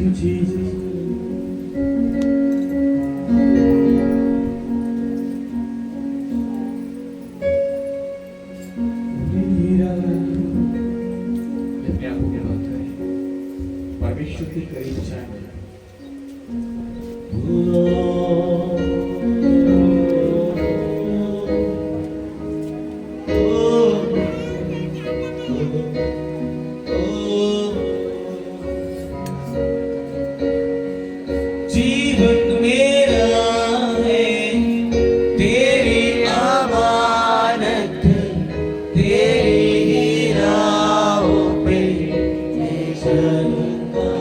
you, Jesus. अपने आप को बात करें, परमेश्वर के करीब जाएं। जीवन मेरा है तेरी अमानत, तेरी राहों पे मैं चलूंगा,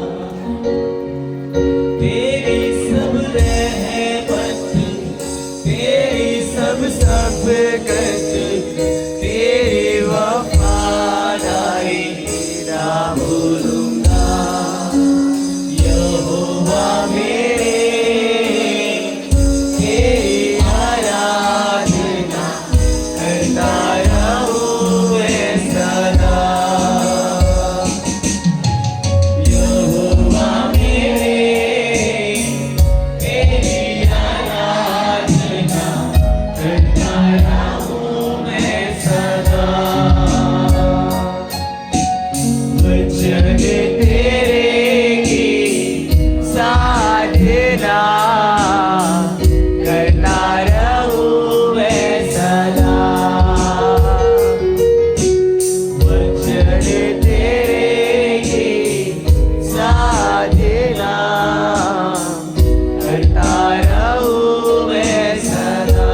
तेरी सब रहमत, तेरी सब शफ़क़त, तेरी वफ़ादारी ना भूलूंगा। यहोवा मेरे तेरी आराधना करता रहूं मैं सदा। यहोवा मेरे तेरी आराधना करता रहूं मैं सदा। वचन तेरे की साधना करता रहूं मैं सदा। वचन तेरे की साधना करता रहूं मैं सदा।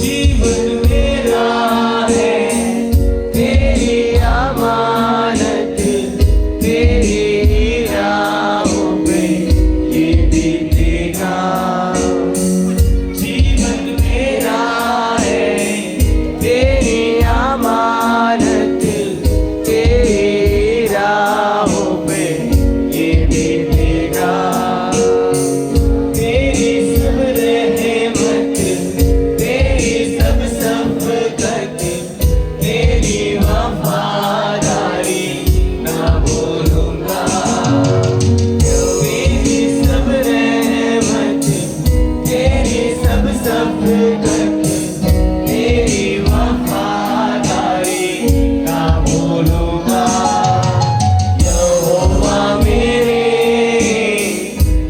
जीवन मेरा है तेरी अमानत, तेरी राहों पे ये बीतेगा। जीवन मेरा है तेरी अमानत, तेरी राहों पे ये बीतेगा। तेरी सब रहमत, तेरी सब शफ़क़त, तेरी वफ़ादारी ना भूलूंगा। तेरी सब रहमत, तेरी सब शफ़क़त, तेरी वफ़ादारी ना भूलूंगा। यहोवा मेरे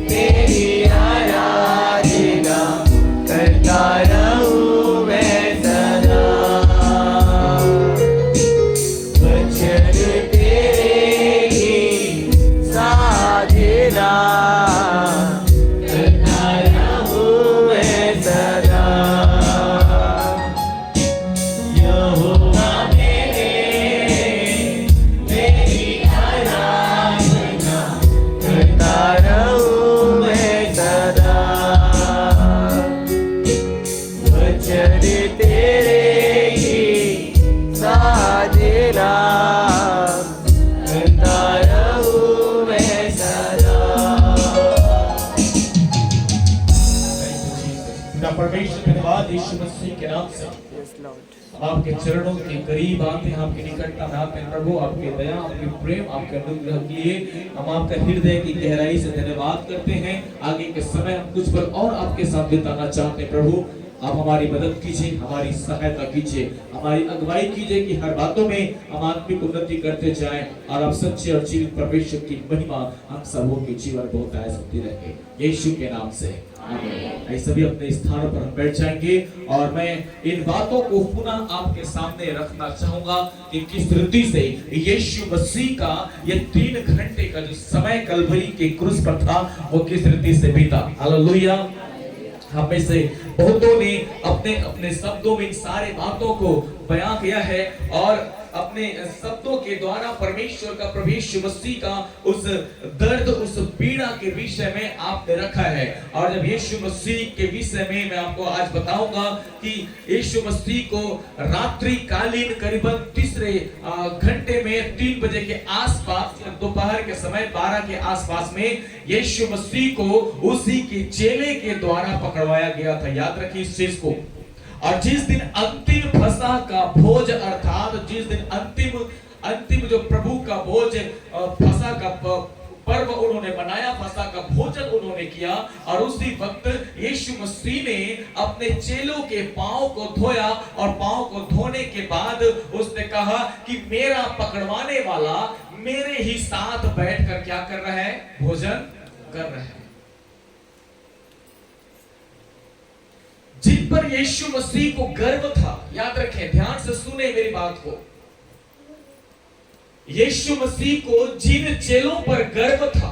तेरी आराधना करता रहूं मैं सदा। वचन तेरे की साधना करता रहूं मैं सदा। यहोवा मेरे तेरी आराधना करता रहूं मैं सदा। वचन तेरे की साधना करता रहूं मैं सदा। ना परमेश्वर धन्यवाद यीशु मसीह के नाम से हम आपके चरणों के करीब आते हैं, आपके निकटता में आते हैं प्रभु। आपके दया, आपके प्रेम, आपके अनुग्रह के लिए हम आपका हृदय की गहराई से धन्यवाद करते हैं। आगे के समय हम कुछ पल और आपके साथ बिताना चाहते हैं प्रभु। आप हमारी मदद कीजिए, हमारी सहायता कीजिए, हमारी अगुवाई कीजिए कि हर बातों में हम आत्मिक उन्नति करते जाएं और आप सच्चे और जीवित परमेश्वर की महिमा हम सबों के जीवन में होता सकती रहे, यीशु के नाम से आमीन। ये सभी अपने स्थानों पर हम बैठ जाएंगे और मैं इन बातों को पुनः आपके सामने रखना चाहूंगा कि किस रीति से यीशु मसीह का ये 3 घंटे का जो समय कलवरी के क्रूस पर था वो किस रीति से बीता। हालेलुया। हम में से बहुतों ने अपने अपने शब्दों में इन सारे बातों को बयां किया है और अपने शब्दों के द्वारा परमेश्वर का, प्रभु यीशु मसीह का उस दर्द, उस पीड़ा के विषय में आपने रखा है। और जब यीशु मसीह के विषय में मैं आपको आज बताऊंगा कि यीशु मसीह को रात्रि कालीन करीबन तीसरे घंटे में 3 बजे के आसपास, दोपहर के समय 12 के आसपास में यीशु मसीह को उसी के चेले के द्वारा पकड़वाया गया था। याद रखिए इस चीज को। और जिस दिन अंतिम फसह का भोज अर्थात जिस दिन अंतिम अंतिम जो प्रभु का भोज फसह का पर्व उन्होंने बनाया, फसह का भोजन उन्होंने किया। और उसी वक्त यीशु मसीह ने अपने चेलों के पांव को धोया और पांव को धोने के बाद उसने कहा कि मेरा पकड़वाने वाला मेरे ही साथ बैठकर क्या कर रहा है? भोजन कर रहा है। जिन पर यीशु मसीह को गर्व था, याद रखें, ध्यान से सुने मेरी बात को, यीशु मसीह को जिन चेलों पर गर्व था,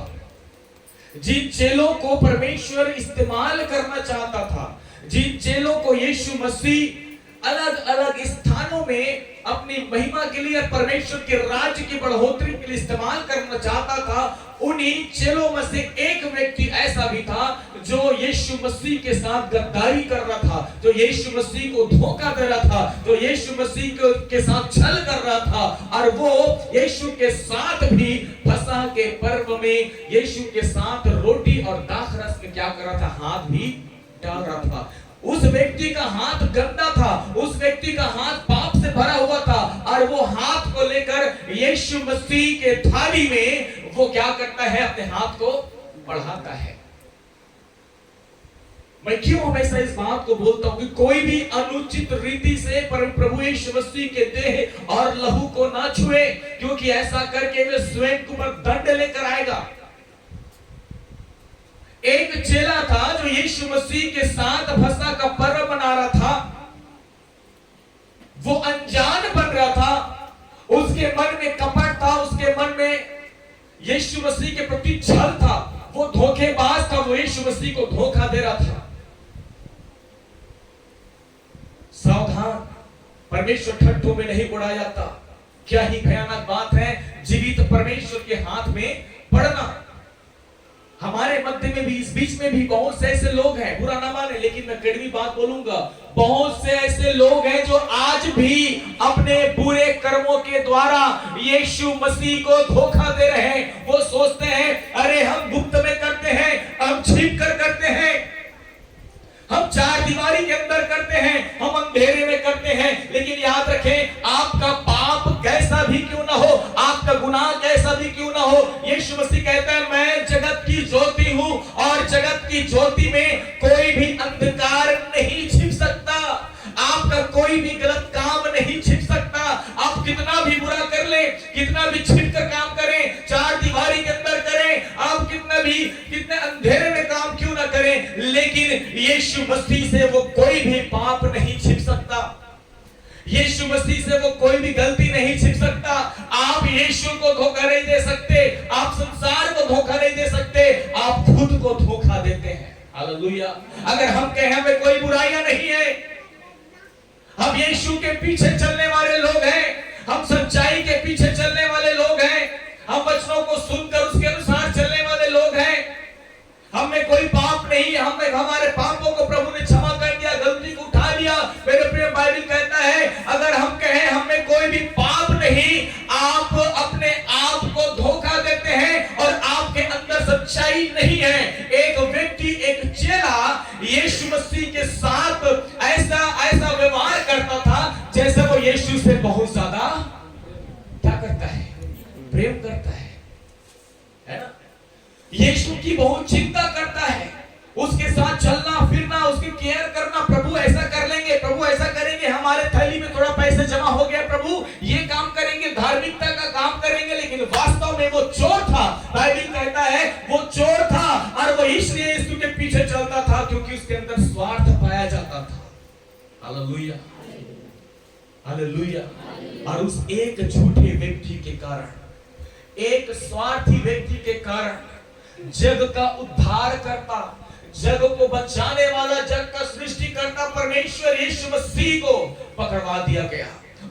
जिन चेलों को परमेश्वर इस्तेमाल करना चाहता था, जिन चेलों को यीशु मसीह अलग अलग स्थानों में अपनी महिमा के लिए, परमेश्वर के राज्य की बढ़ोतरी के लिए इस्तेमाल करना चाहता था, उन्हीं चेलों में से एक व्यक्ति ऐसा भी था जो यीशु मसीह के साथ गद्दारी कर रहा था, जो यीशु मसीह को धोखा दे रहा था, जो यीशु मसीह के साथ छल कर रहा था। और वो यीशु के साथ भी फसह के पर्व में यीशु के साथ रोटी और दाखरस में क्या कर रहा था? हाथ भी डाल रहा था। उस व्यक्ति का हाथ गंदा था, उस व्यक्ति का हाथ पाप से भरा हुआ था, और वो हाथ को लेकर यीशु मसीह के थाली में वो क्या करता है? अपने हाथ को बढ़ाता है। मैं क्यों हमेशा इस बात को बोलता हूं कि कोई भी अनुचित रीति से प्रभु यीशु मसीह के देह और लहू को ना छुए, क्योंकि ऐसा करके वे स्वयं के ऊपर दंड लेकर आएगा। एक चेला था जो यीशु मसीह के साथ फसह का पर्व मना रहा था, वो अनजान बन रहा था, उसके मन में कपट था, उसके मन में यीशु मसीह के प्रति छल था, वो धोखेबाज था, वो यीशु मसीह को धोखा दे रहा था। सावधान, परमेश्वर ठट्ठों में नहीं बुलाया जाता। क्या ही भयानक बात है जीवित परमेश्वर के हाथ में पड़ना। हमारे मध्य में भी, इस बीच में भी बहुत से ऐसे लोग हैं, बुरा ना माने लेकिन मैं कड़वी बात बोलूंगा, बहुत से ऐसे लोग हैं जो आज भी अपने बुरे कर्मों के द्वारा यीशु मसीह को धोखा दे रहे हैं। वो सोचते हैं अरे हम गुप्त में करते हैं, हम छिप कर करते हैं, हम चार दीवारी के अंदर करते हैं, हम अंधेरे में करते हैं। लेकिन याद रखें, आपका पाप कैसा भी क्यों ना हो, आपका गुनाह कैसा भी क्यों ना हो, यीशु मसीह कहता है मैं जगत की ज्योति हूं, और जगत की ज्योति में कोई भी अंधकार नहीं छिप सकता। आपका कोई भी गलत काम नहीं छिप सकता। आप कितना भी बुरा कर ले, कितना भी छिप कर काम करें, चार दीवारी के अंदर करें, आप कितने अंधेरे में काम क्यों ना करें, लेकिन यीशु मसीह से वो कोई भी पाप नहीं छिप सकता। यीशु मसीह से वो कोई भी गलती नहीं छिप सकता। आप यीशु को धोखा नहीं दे सकते, आप संसार को धोखा नहीं दे सकते, आप खुद को धोखा देते हैं। हालेलुया। अगर हम कहें हमें कोई बुराइयां नहीं है, हम यीशु के पीछे चलने वाले लोग हैं, हम सच्चाई के पीछे चलने वाले लोग हैं, हम वचनों को सुनकर उसके अनुसार चलने वाले लोग हैं, हमें कोई पाप नहीं, हमें हमारे पापों को प्रभु ने क्षमा कर दिया, गलती को उठा लिया। मेरे प्रिय बाइबल कहता है अगर हम कहें हमें कोई भी पाप नहीं, आप अपने आप को धोखा देते हैं और आपके अंदर सच्चाई नहीं है। एक व्यक्ति, एक चेला यीशु मसीह के साथ ऐसा व्यवहार करता था जैसे वो यीशु से बहुत ज्यादा क्या करता है? प्रेम करता है ना? यीशु की बहुत चिंता करता है, उसके साथ चलना फिरना, उसकी केयर करना। प्रभु ऐसा कर लेंगे, प्रभु ऐसा करेंगे, हमारे थैली में थोड़ा पैसे जमा हो गया, प्रभु ये काम करेंगे, धार्मिकता का काम करेंगे। लेकिन वास्तव में वो चोर था। बाइबल कहता है वो चोर था, और वो इसलिए यीशु के पीछे चलता था क्योंकि उसके अंदर स्वार्थ पाया जाता था। Hallelujah, hallelujah. और उस एक झूठे व्यक्ति के कारण, एक स्वार्थी व्यक्ति के कारण जग का उद्धार करता, जग को बचाने वाला, जग का सृष्टि करता परमेश्वर यीशु मसीह को पकड़वा दिया गया।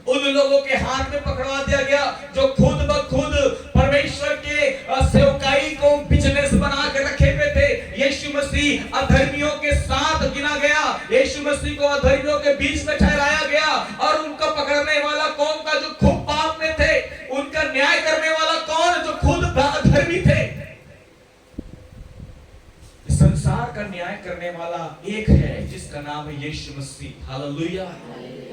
उन लोगों के हाथ में पकड़वा दिया गया जो खुद ब खुद परमेश्वर के सेवकाई को बिजनेस बना के रखे हुए थे। यीशु मसीह अधर्मियों के साथ गिना गया, यीशु मसीह को अधर्मियों के बीच में ठहराया गया, और उनको पकड़ने वाला कौन था? जो खुद पाप में थे। उनका न्याय करने वाला कौन? जो खुद अधर्मी थे। संसार का न्याय करने वाला एक है जिसका नाम है यीशु मसीह। हालेलुया।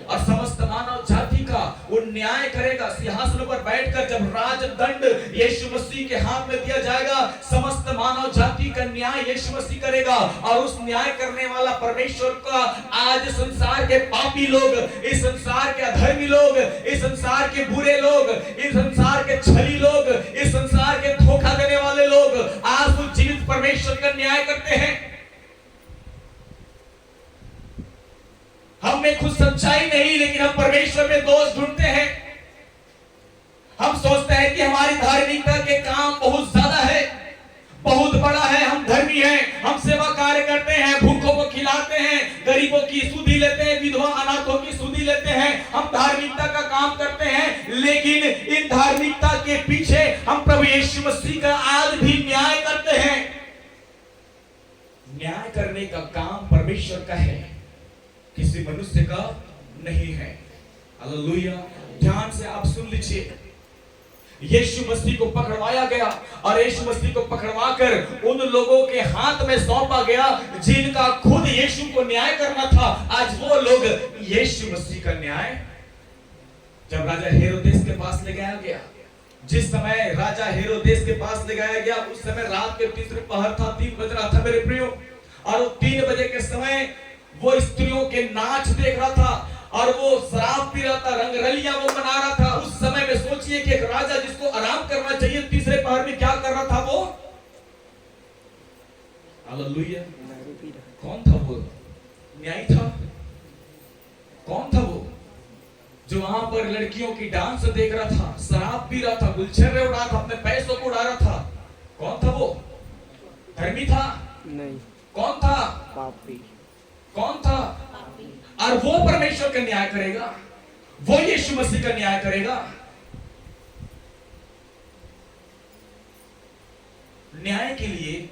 और समस्त मानव जाति का वो न्याय करेगा सिंहासन पर बैठकर। जब राजदंड यीशु मसीह के हाथ में दिया जाएगा, समस्त मानव जाति का न्याय यीशु मसीह करेगा। और उस न्याय करने वाला परमेश्वर का आज संसार के पापी लोग, इस संसार के अधर्मी लोग, इस संसार के बुरे लोग, इस संसार के छली लोग, इस संसार के धोखा देने वाले लोग आज उस जीवित परमेश्वर का न्याय करते हैं। हम में खुद सच्चाई नहीं, लेकिन हम परमेश्वर में दोष ढूंढते हैं। हम सोचते हैं कि हमारी धार्मिकता के काम बहुत ज्यादा है, बहुत बड़ा है, हम धर्मी हैं, हम सेवा कार्य करते हैं, भूखों को खिलाते हैं, गरीबों की सुधि लेते हैं, विधवा अनाथों की सुधि लेते हैं, हम धार्मिकता का काम करते हैं। लेकिन इन धार्मिकता के पीछे हम प्रभु यीशु मसीह का आज भी न्याय करते हैं। न्याय करने का काम परमेश्वर का है, किसी मनुष्य का नहीं है। हालेलुया। ध्यान से आप सुन लीजिए। यीशु मसीह को पकड़वाया गया और यीशु मसीह को पकड़वाकर उन लोगों के हाथ में सौंपा गया जिनका खुद यीशु को न्याय करना था। आज वो लोग यीशु मसीह का न्याय, जब राजा हेरोदेस के पास ले गया गया, जिस समय राजा हेरोदेस के पास ले गया गया, उस समय रात के तीसरे पहर था, 3 बज रहा था मेरे प्रियो। और 3 बजे के समय वो स्त्रियों के नाच देख रहा था और वो शराब पी रहा था, रंगरलियां वो मना रहा था। उस समय में सोचिए कि एक राजा जिसको आराम करना चाहिए, तीसरे पहर में क्या कर रहा था वो? हालेलुया। कौन था वो? न्यायी था। कौन था वो जो वहां पर लड़कियों की डांस देख रहा था, शराब पी रहा था, गुलछर्रे उड़ा था, अपने पैसों को उड़ा रहा था? कौन था वो? धर्मी था? नहीं। कौन था? पापी। कौन था? और वो परमेश्वर का न्याय करेगा, वो यीशु मसीह का न्याय करेगा। न्याय के लिए,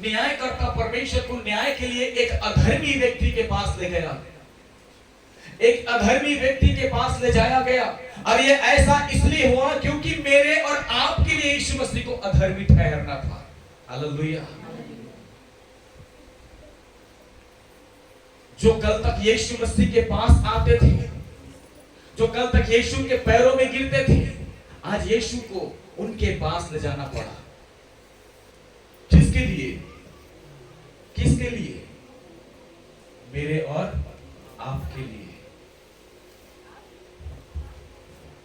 न्यायकर्ता परमेश्वर को न्याय के लिए एक अधर्मी व्यक्ति के पास ले गया, एक अधर्मी व्यक्ति के पास ले जाया गया। और ये ऐसा इसलिए हुआ क्योंकि मेरे और आपके लिए यीशु मसीह को अधर्मी ठहरना था। हालेलुया। जो कल तक यीशु मसीह के पास आते थे, जो कल तक यीशु के पैरों में गिरते थे, आज यीशु को उनके पास ले जाना पड़ा। किसके लिए? किसके लिए? मेरे और आपके लिए।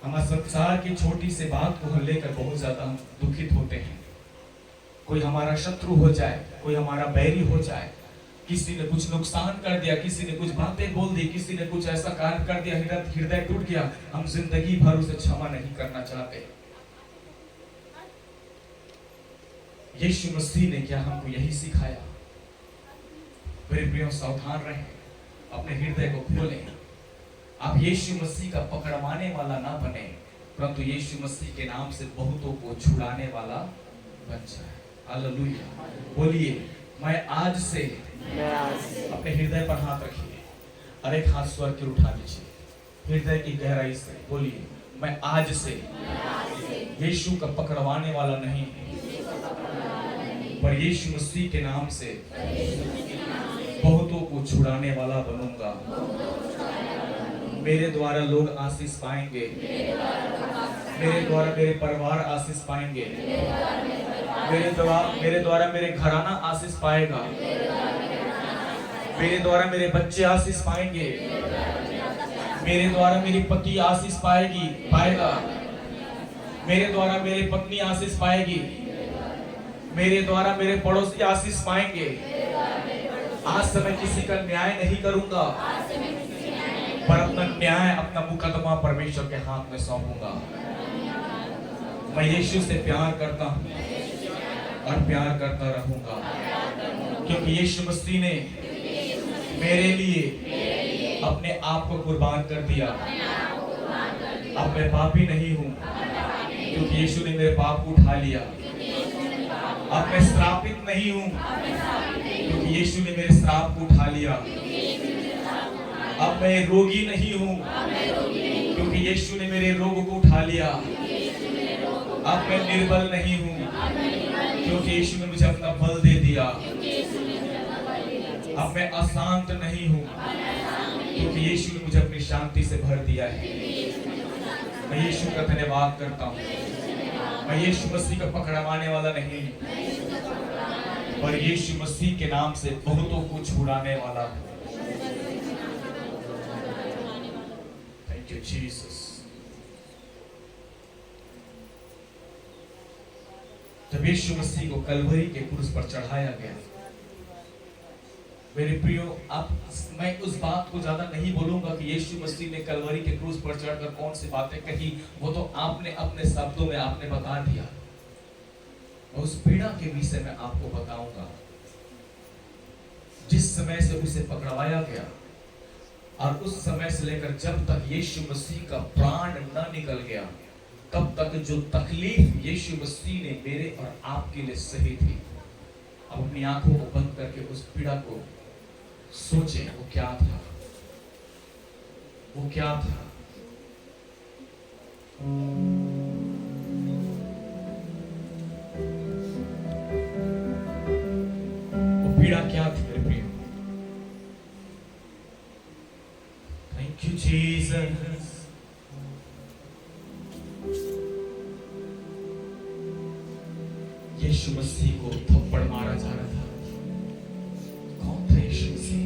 हमारे संसार की छोटी सी बात को लेकर बहुत ज्यादा हम दुखित होते हैं। कोई हमारा शत्रु हो जाए, कोई हमारा बैरी हो जाए, किसी ने कुछ नुकसान कर दिया, किसी ने कुछ बातें बोल दी, किसी ने कुछ ऐसा कार्य कर दिया, हृदय टूट गया, हम जिंदगी भर उसे क्षमा नहीं करना चाहते। यीशु मसीह ने क्या हमको यही सिखाया? मेरे प्रियो, सावधान रहें, अपने हृदय को खोलें। आप यीशु मसीह का पकड़वाने वाला ना बने, परंतु यीशु मसीह के नाम से बहुतों को छुड़ाने वाला बन जाए। हालेलुया। बोलिए, मैं आज से, अपने हृदय पर हाथ रखिए और एक हाथ स्वर की उठा लीजिए हृदय की गहराई से। बोलिए, मैं आज से यीशु का पकड़वाने वाला नहीं, पर यीशु मसीह के नाम से बहुतों को छुड़ाने वाला बनूंगा। मेरे द्वारा लोग आशीष पाएंगे, मेरे द्वारा मेरे परिवार आशीष पाएंगे, मेरे द्वारा मेरे घराना आशीष पाएगा, मेरे द्वारा मेरे बच्चे आशीष पाएंगे, मेरे द्वारा मेरी पति आशीष पाएगा, मेरे द्वारा मेरी पत्नी आशीष पाएगी, मेरे द्वारा मेरे पड़ोसी आशीष पाएंगे। आज से मैं किसी का न्याय नहीं करूंगा, पर अपना न्याय, अपना मुकदमा परमेश्वर के हाथ में सौंपूंगा। मैं यीशु से प्यार करता हूँ और प्यार करता रहूंगा, क्योंकि यीशु मसीह ने मेरे लिए अपने आप को कुर्बान कर दिया। अब मैं पापी नहीं हूँ, क्योंकि यीशु ने मेरे पाप को उठा लिया। अब मैं श्रापित नहीं हूँ, क्योंकि यीशु ने मेरे श्राप को उठा लिया। अब मैं रोगी नहीं हूँ, क्योंकि यीशु ने मेरे रोग को उठा लिया। अब मैं निर्बल नहीं हूँ, क्योंकि यीशु ने मुझे अपना बल दे दिया। अब मैं अशांत नहीं हूँ, क्योंकि यीशु ने मुझे अपनी शांति से भर दिया है। मैं यीशु का धन्यवाद करता हूँ। मैं यीशु मसीह का पकड़वाने वाला नहीं, पर यीशु मसीह के नाम से बहुतों को छुड़ाने वाला हूँ। Thank you Jesus. जब यीशु मसीह को कलवरी के क्रूस पर चढ़ाया गया, मेरे प्रियो, मैं उस बात को ज्यादा नहीं बोलूंगा कि यीशु मसीह ने कलवरी के क्रूस पर चढ़कर कौन सी बातें कही, वो तो आपने अपने शब्दों में आपने बता दिया। उस पीड़ा के विषय में आपको बताऊंगा। जिस समय से उसे पकड़वाया गया और उस समय से लेकर जब तक यीशु मसीह का प्राण न निकल गया, तब तक जो तकलीफ यीशु मसीह ने मेरे और आपके लिए सही थी, अब अपनी आंखों को बंद करके उस पीड़ा को सोचें। वो क्या था? वो क्या था? वो पीड़ा क्या थी मेरे प्रिय? Thank you Jesus. यीशु मसीह को थप्पड़ मारा जा रहा था। कौन था यीशु मसीह?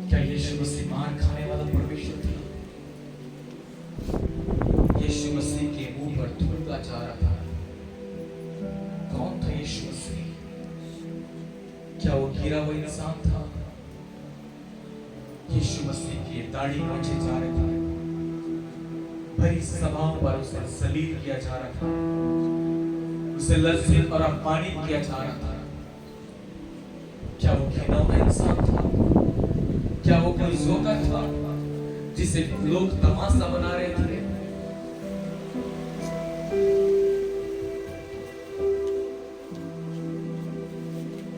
क्या यीशु मसीह मार खाने वाला परमेश्वर था? यीशु मसीह के मुंह पर थूका जा रहा था। कौन था यीशु मसीह? क्या वो गिरा हुआ इंसान था? यीशु मसीह की दाढ़ी काटे जा रहे थे, भरी सभाओं पर उसे सलीब किया जा रहा था, उसे लज्जित और अपमानित किया जा रहा था। क्या वो घिनौना इंसान था? क्या वो कोई जोकर था जिसे लोग तमाशा बना रहे थे?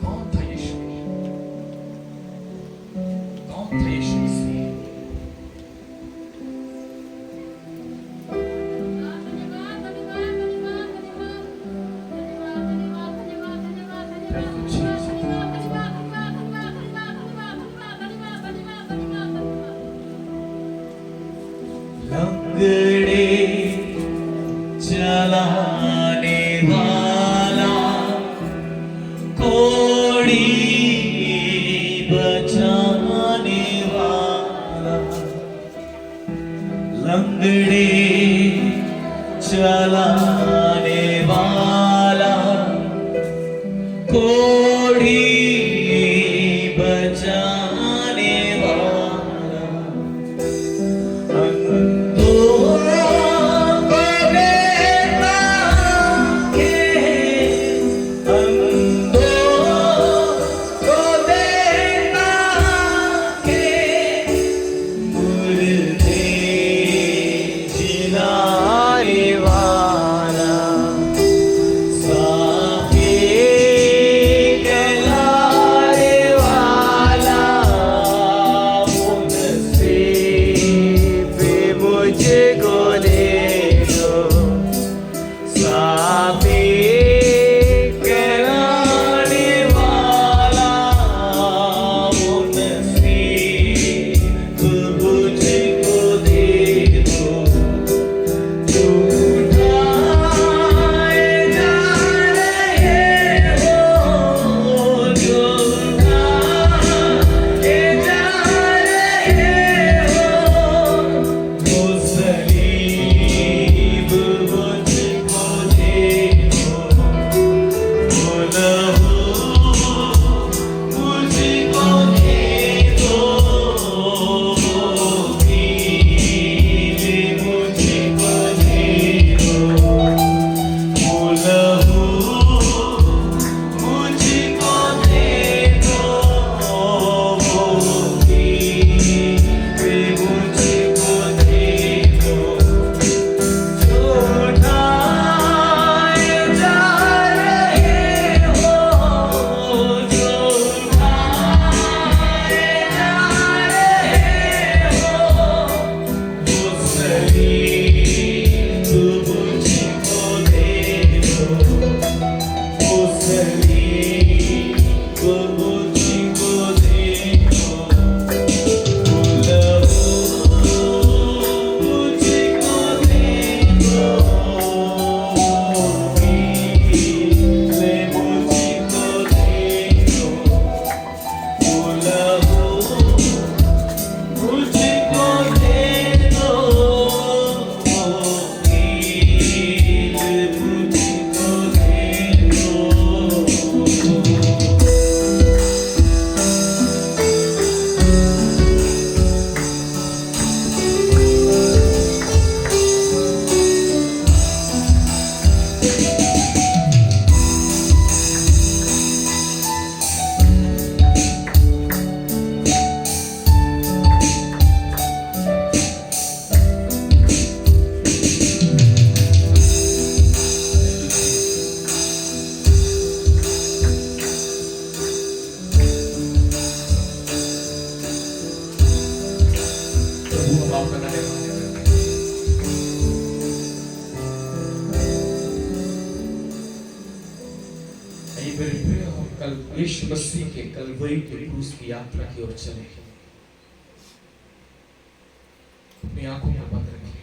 कौन था यीशु? कौन था यीशु मसीह? लंगड़े चलाने वाला, कोड़ी बचाने वाला, लंगड़े चलाने वाला, कोड़ी बचाने वाला, जिलाने वाला, प्रभाव बनाने वाले। मेरे प्रिय, हम कल यीशु मसीह के कलवरी के क्रूस की यात्रा की ओर चले। अपनी आंखों को बंद रखिए।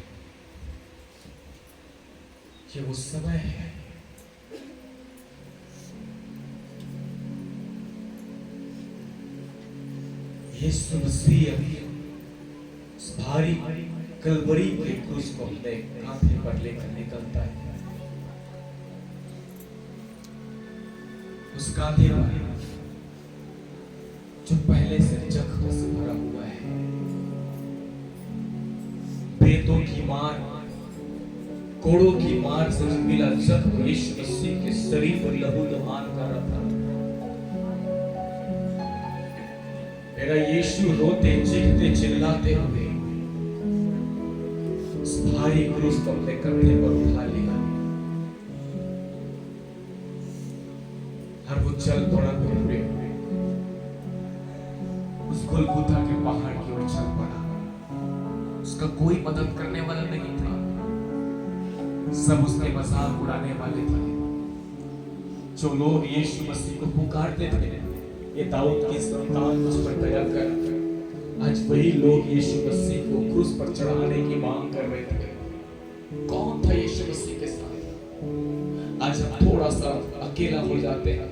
ये वो समय है यीशु मसीह अभी उस भारी कलवरी के क्रूस को अपने कांधे पर लेकर निकलता है। उस कांधे पर जो पहले से जख्म से भरा हुआ है, बेतों की मार, कोड़ों की मार से मिला जख्म यीशु मसीह के शरीर पर लहूलुहान कर रहा था। मेरा यीशु रोते चीखते चिल्लाते हुए उस भारी क्रूस को अपने कंधे पर उठा लिया और वो चल पड़ा। उस गोलगोथा के पहाड़ की ओर चल पड़ा। उसका कोई मदद करने वाला नहीं था, सब उसके मजाक उड़ाने वाले थे। जो लोग यीशु मसीह को पुकारते थे, ये दाऊद की संतान मुझ पर दया कर, आज वही लोग यीशु मसीह को क्रूस पर चढ़ाने की मांग कर रहे थे। कौन था यीशु मसीह के साथ? आज हम थोड़ा सा अकेला हो जाते हैं,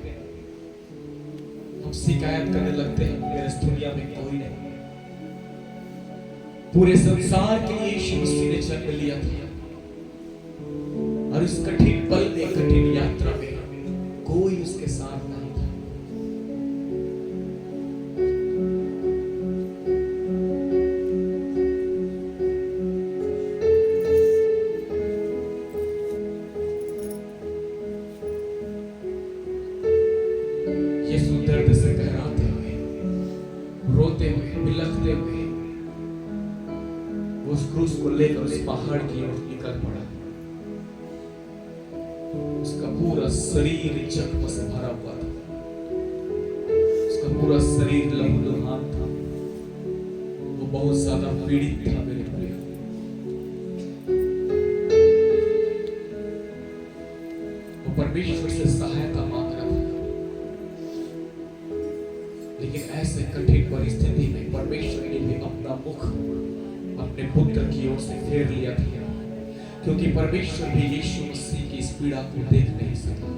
हम शिकायत करने लगते हैं मेरे इस दुनिया में कोई नहीं। पूरे संसार के लिए यीशु मसीह ने जन्म लिया था और इस कठिन पल में, कठिन यात्रा में कोई उसके साथ नहीं था। यीशु दर्द से कहराते हुए, रोते हुए, बिलखते हुए उस क्रूस को लेकर उस पहाड़ की ओर निकल पड़ा। उसका पूरा शरीर जख्म से भरा हुआ था, उसका पूरा शरीर लहूलुहान था, वो बहुत ज्यादा पीड़ित था। मेरे प्रिय, वो परमेश्वर से सहायता मांग रहा था, लेकिन ऐसे कठिन परिस्थिति में परमेश्वर ने भी अपना मुख अपने पुत्र की ओर से फेर लिया था, क्योंकि परमेश्वर भी यीशु मसीह की इस पीड़ा को देख नहीं सका।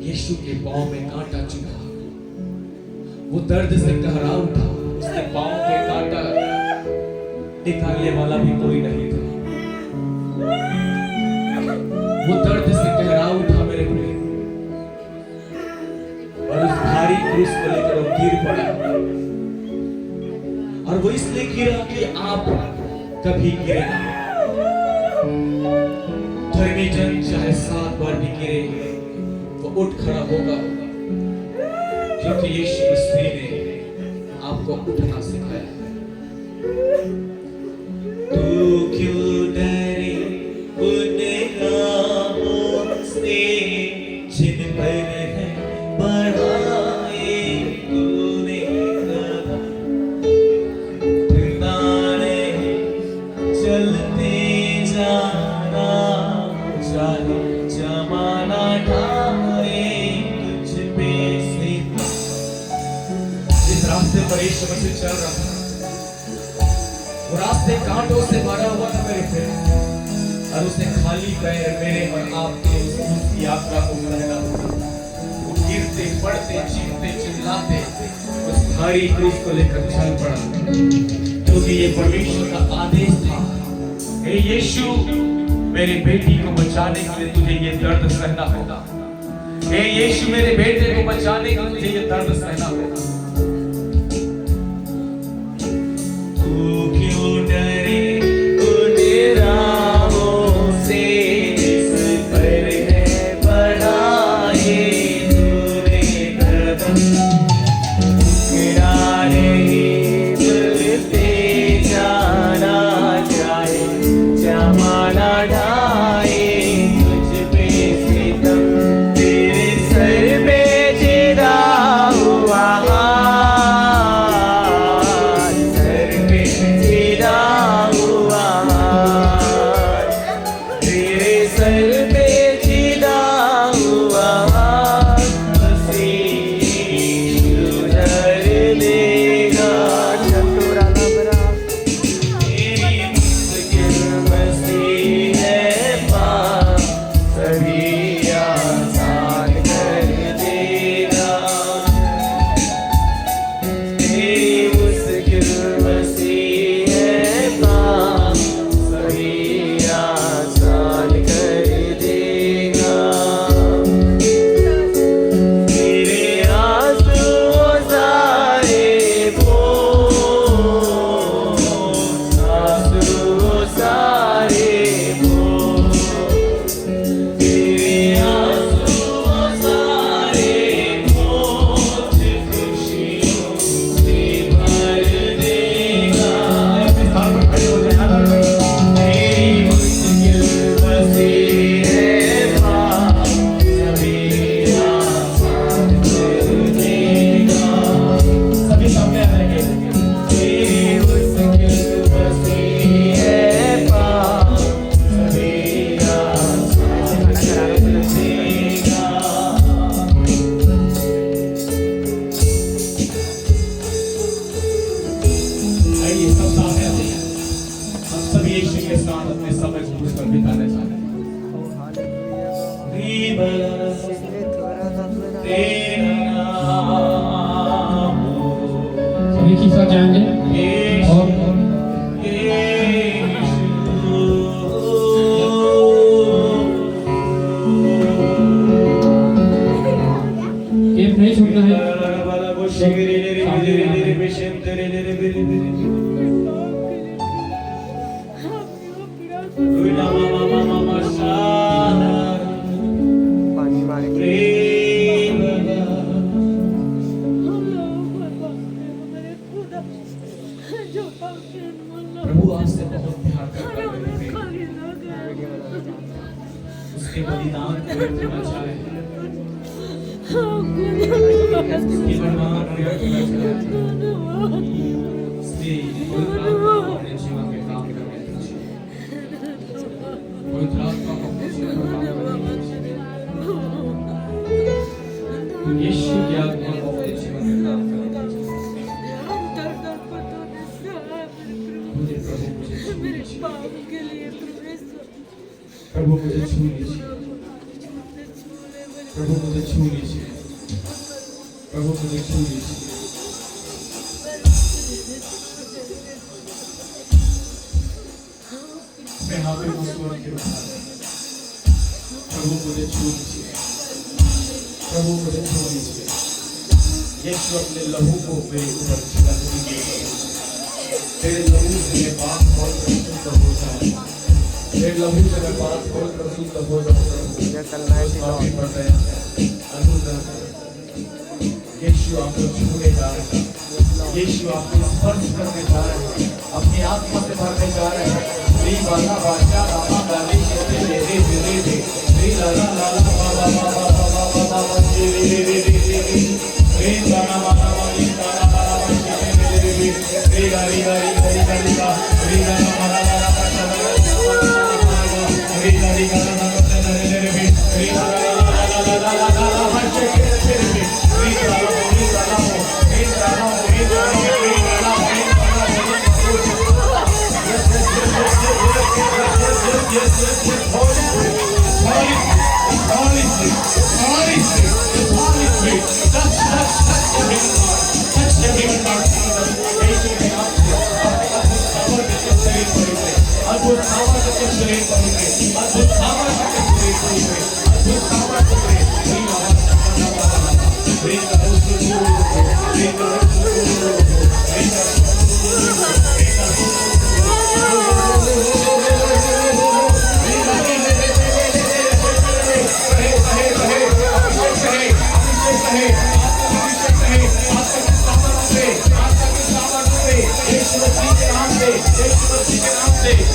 यीशु के पांव में कांटा चुभा, वो दर्द से कहरा उठा। उसके पांव के कांटा निकालने वाला भी कोई नहीं था। वो दर्द से कहरा उठा मेरे प्रिय, और उस भारी क्रूस को लेकर वो गिर पड़ा। और वो इसलिए गिरा कि आप कभी गिरे ना। धर्मी जन चाहे 7 बार भी गिरे, वो उठ खड़ा होगा, क्योंकि यीशु मसीह ने आपको उठना सिखाया है। तू क्यों डरे उन राहों से जिन पर है बढ़ाए तूने कदम, डरना नहीं चलते जाना, चाहे जमाना ढाए तुझ पे से। जिस रास्ते पर यीशु मसीह चल रहा था, वो रास्ते कांटों से भरा हुआ था मेरे प्रिय, और उसने खाली पैर मेरे और आपके उस यात्रा को करना होगा। वो गिरते पड़ते चीखते चिल्लाते उस भारी क्रूस को लेकर चल पड़ा, क्योंकि ये परमेश्वर का आदेश था। हे यीशु, मेरे बेटी को बचाने के लिए तुझे ये दर्द सहना होगा। हे यीशु, मेरे बेटे को बचाने के लिए तुझे ये दर्द सहना होगा। बिताने जा रहे हैं। तेरा नाम सभी के साथ जाएंगे और गेम नहीं छूटना है। पानी मारेंगे। प्रभु आपसे बहुत प्यार करता है। उसके बलिदान को करना चाहे, उसके बलिदान को करना चाहे, इसलिए पवित्र आत्मा अपने जीवन में काम करने दीजिए। पवित्र आत्मा को अपने जीवन में काम करने दीजिए। यीशु की आत्मा को अपने जीवन में काम करने दीजिए। मुझे प्रभु मुझे छू लीजिए। प्रभु मुझे छू लीजिए। प्रभु मुझे छू लीजिए। प्रभु मुझे छू लीजिए। मैं यहाँ पे मुस्कुरा के उठा रहा हूँ। प्रभु मुझे छू लीजिए। प्रभु मुझे छू लीजिए। यीशु अपने लहू को मेरे ऊपर छिड़क दीजिए। तेरे लहू से मैं पाक और प्रशुद्ध हो जाऊं। तेरे लहू से मैं पाक और प्रशुद्ध हो जाऊं। माफी पड़ता है। यीशु आपको छूने जा रहे हैं। यीशु आपको स्पर्श करने जा रहे हैं। अपनी आत्मा से भरने जा रहे हैं। श्री बाला बाजा रामा गाली कहते रे रे रे रे श्री लाला लाला बाबा बाबा बाबा बाबा रे रे रे रे रे रे गाना गाना वाली गाना गाना वाली रे रे रे रे गारी गारी गारी गारी गा रे गाना गाना गाना रे गारी गाना गाना रे रे रे रे ला ला ला ला ला ला बच्चे के रे रे रे गाना रे गाना रे गाना रे गाना रे गाना yes holy spirit touch everyone अद्भुत खावा करके शरीर करोगे अद्भुत खावा करके शरीर करोगे अद्भुत खावा करके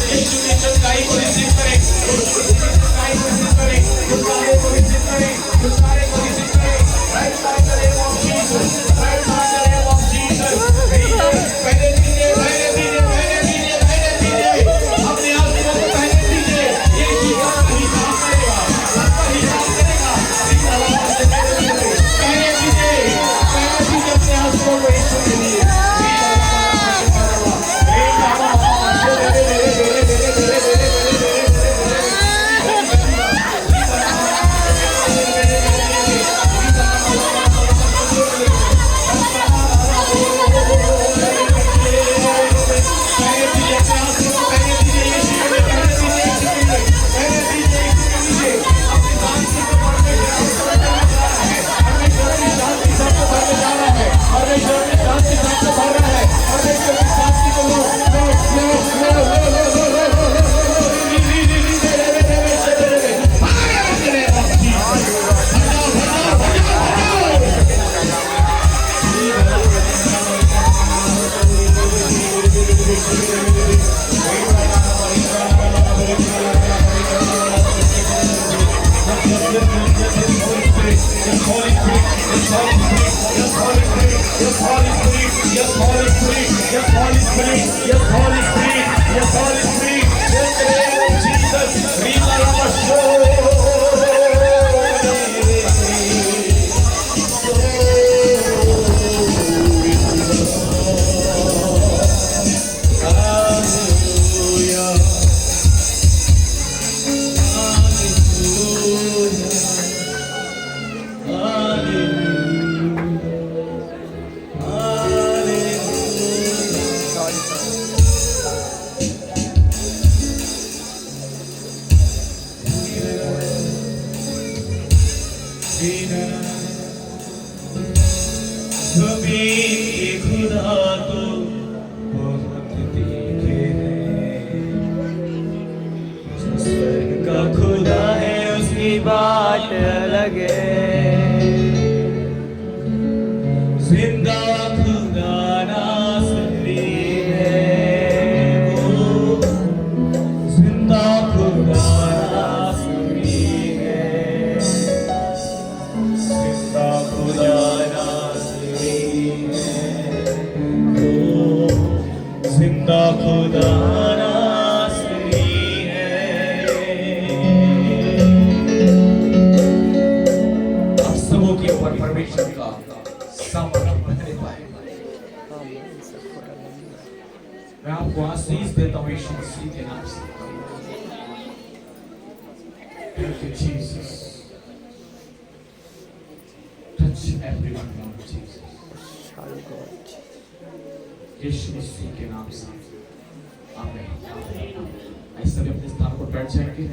यीशु की चंगाई को रिसीव करें, यीशु की चंगाई को रिसीव करें, गुस्सारे को रिसीव करें, गुस्सारे को रिसीव करें, right by the name of Jesus, right by the name of Jesus, पहले दीजिए, पहले दीजिए, पहले दीजिए, पहले दीजिए, अपने आप को पहले दीजिए, यीशु का हिसाब करेगा, आपका हिसाब करेगा, पहले दीजिए अपने आप को यीशु के लिए जमीन के खुदा तो बहुत तीखे हैं, जो स्वर्ग का खुदा है उसकी बाट अलग है। जिंदा खुदा नासरी है वो, जिंदा खुदा नासरी है, जिंदा खुदा नासरी है वो, जिंदा खुदा नासरी है। आप सबों के ऊपर परमेश्वर का सामर्थ्य बहने पाए। मैं आपको आशीष देता हूँ यीशु मसीह के नाम से। Thank you, Jesus. Touch everyone, Lord Jesus. यीशु मसीह के नाम से आमीन। आइए सभी अपने स्थान पर बैठ जाएंगे।